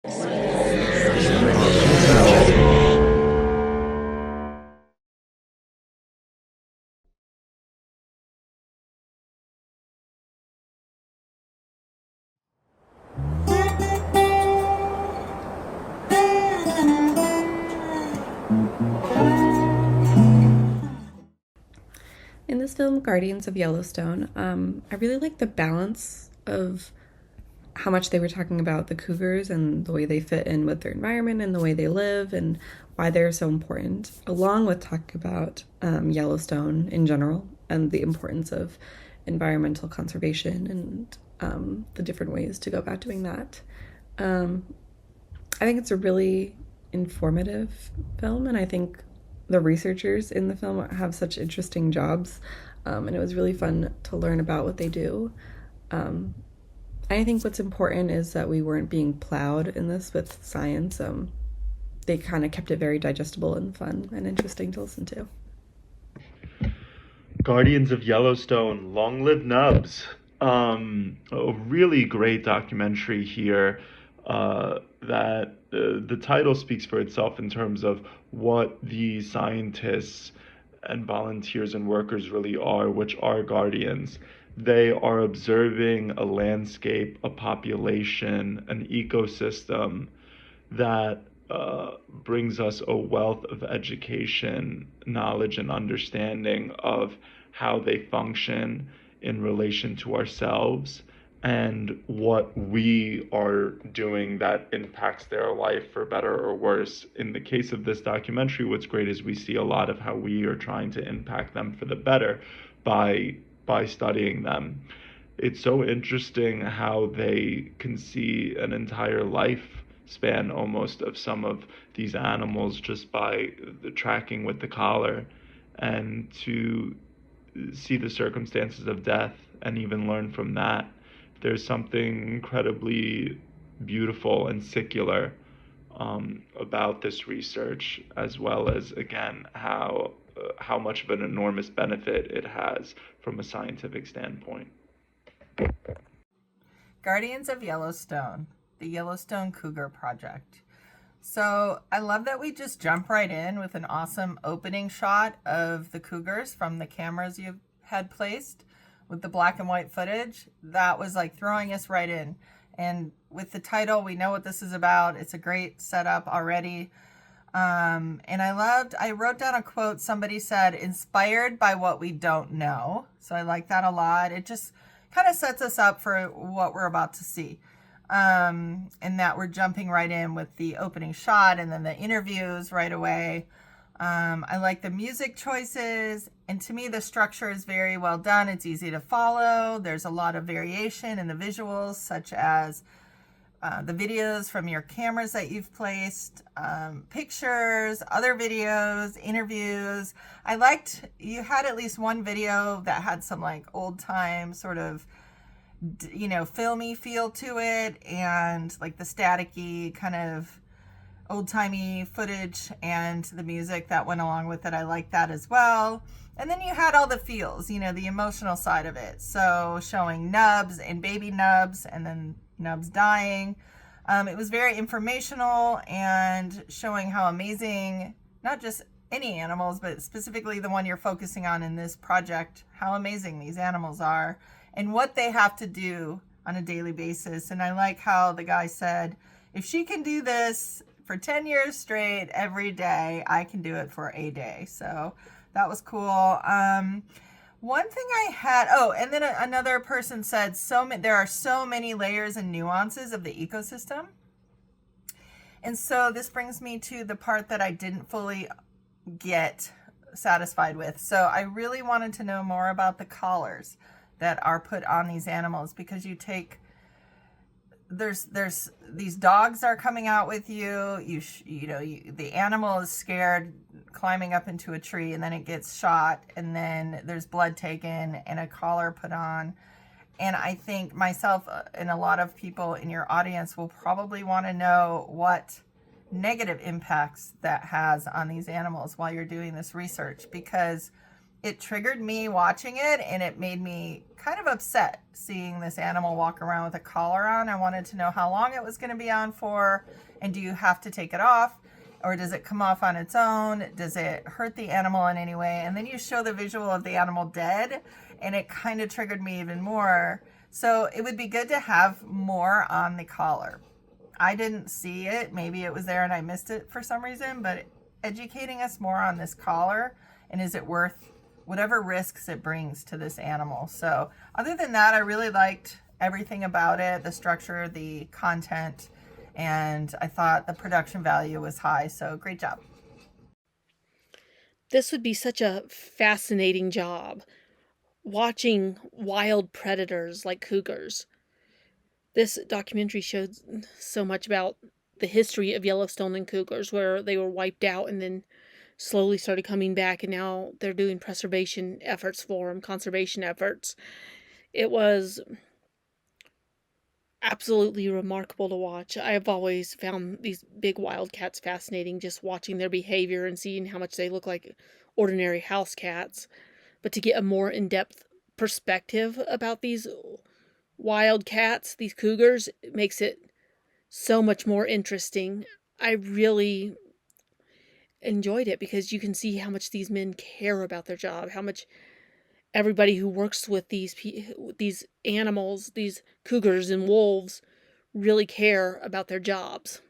In this film, Guardians of Yellowstone, I really like the balance of how much they were talking about the cougars and the way they fit in with their environment and the way they live and why they're so important, along with talking about Yellowstone in general and the importance of environmental conservation and the different ways to go about doing that. Um, I think it's a really informative film, and I think the researchers in the film have such interesting jobs, and it was really fun to learn about what they do. Um, I think what's important is that we weren't being plowed in this with science. They kind of kept it very digestible and fun and interesting to listen to. Guardians of Yellowstone, Long Live Nubs. A really great documentary here that the title speaks for itself in terms of what the scientists and volunteers and workers really are, which are guardians. They are observing a landscape, a population, an ecosystem that brings us a wealth of education, knowledge, and understanding of how they function in relation to ourselves and what we are doing that impacts their life for better or worse. In the case of this documentary, what's great is we see a lot of how we are trying to impact them for the better by studying them. It's so interesting how they can see an entire life span almost of some of these animals just by the tracking with the collar, and to see the circumstances of death and even learn from that. There's something incredibly beautiful and secular about this research, as well as again how much of an enormous benefit it has from a scientific standpoint. Guardians of Yellowstone, the Yellowstone Cougar Project. So I love that we just jump right in with an awesome opening shot of the cougars from the cameras you had placed with the black and white footage. That was like throwing us right in. And with the title, we know what this is about. It's a great setup already. And I wrote down a quote somebody said, inspired by what we don't know. So I like that a lot. It just kind of sets us up for what we're about to see. And that we're jumping right in with the opening shot and then the interviews right away. I like the music choices, and to me the structure is very well done. It's easy to follow. There's a lot of variation in the visuals, such as the videos from your cameras that you've placed, pictures, other videos, interviews. I liked you had at least one video that had some like old time sort of filmy feel to it, and like the staticky kind of old-timey footage and the music that went along with it. I like that as well. And then you had all the feels, the emotional side of it. So showing nubs and baby nubs and then nubs dying. It was very informational and showing how amazing, not just any animals, but specifically the one you're focusing on in this project, how amazing these animals are and what they have to do on a daily basis. And I like how the guy said, if she can do this for 10 years straight every day, I can do it for a day. So that was cool. One thing I had, and then another person said, there are so many layers and nuances of the ecosystem. And so this brings me to the part that I didn't fully get satisfied with. So I really wanted to know more about the collars that are put on these animals, because there's these dogs are coming out with you. The animal is scared, climbing up into a tree, and then it gets shot, and then there's blood taken and a collar put on. And I think myself and a lot of people in your audience will probably want to know what negative impacts that has on these animals while you're doing this research, because it triggered me watching it, and it made me kind of upset seeing this animal walk around with a collar on. I wanted to know how long it was going to be on for, and do you have to take it off, or does it come off on its own? Does it hurt the animal in any way? And then you show the visual of the animal dead, and it kind of triggered me even more. So it would be good to have more on the collar. I didn't see it. Maybe it was there and I missed it for some reason, but educating us more on this collar, and is it worth whatever risks it brings to this animal. So other than that, I really liked everything about it, the structure, the content, and I thought the production value was high. So great job. This would be such a fascinating job, watching wild predators like cougars. This documentary showed so much about the history of Yellowstone and cougars, where they were wiped out and then slowly started coming back, and now they're doing preservation efforts for them, conservation efforts. It was absolutely remarkable to watch. I have always found these big wildcats fascinating, just watching their behavior and seeing how much they look like ordinary house cats. But to get a more in-depth perspective about these wildcats, these cougars, makes it so much more interesting. I really enjoyed it because you can see how much these men care about their job, how much everybody who works with these animals, these cougars and wolves, really care about their jobs.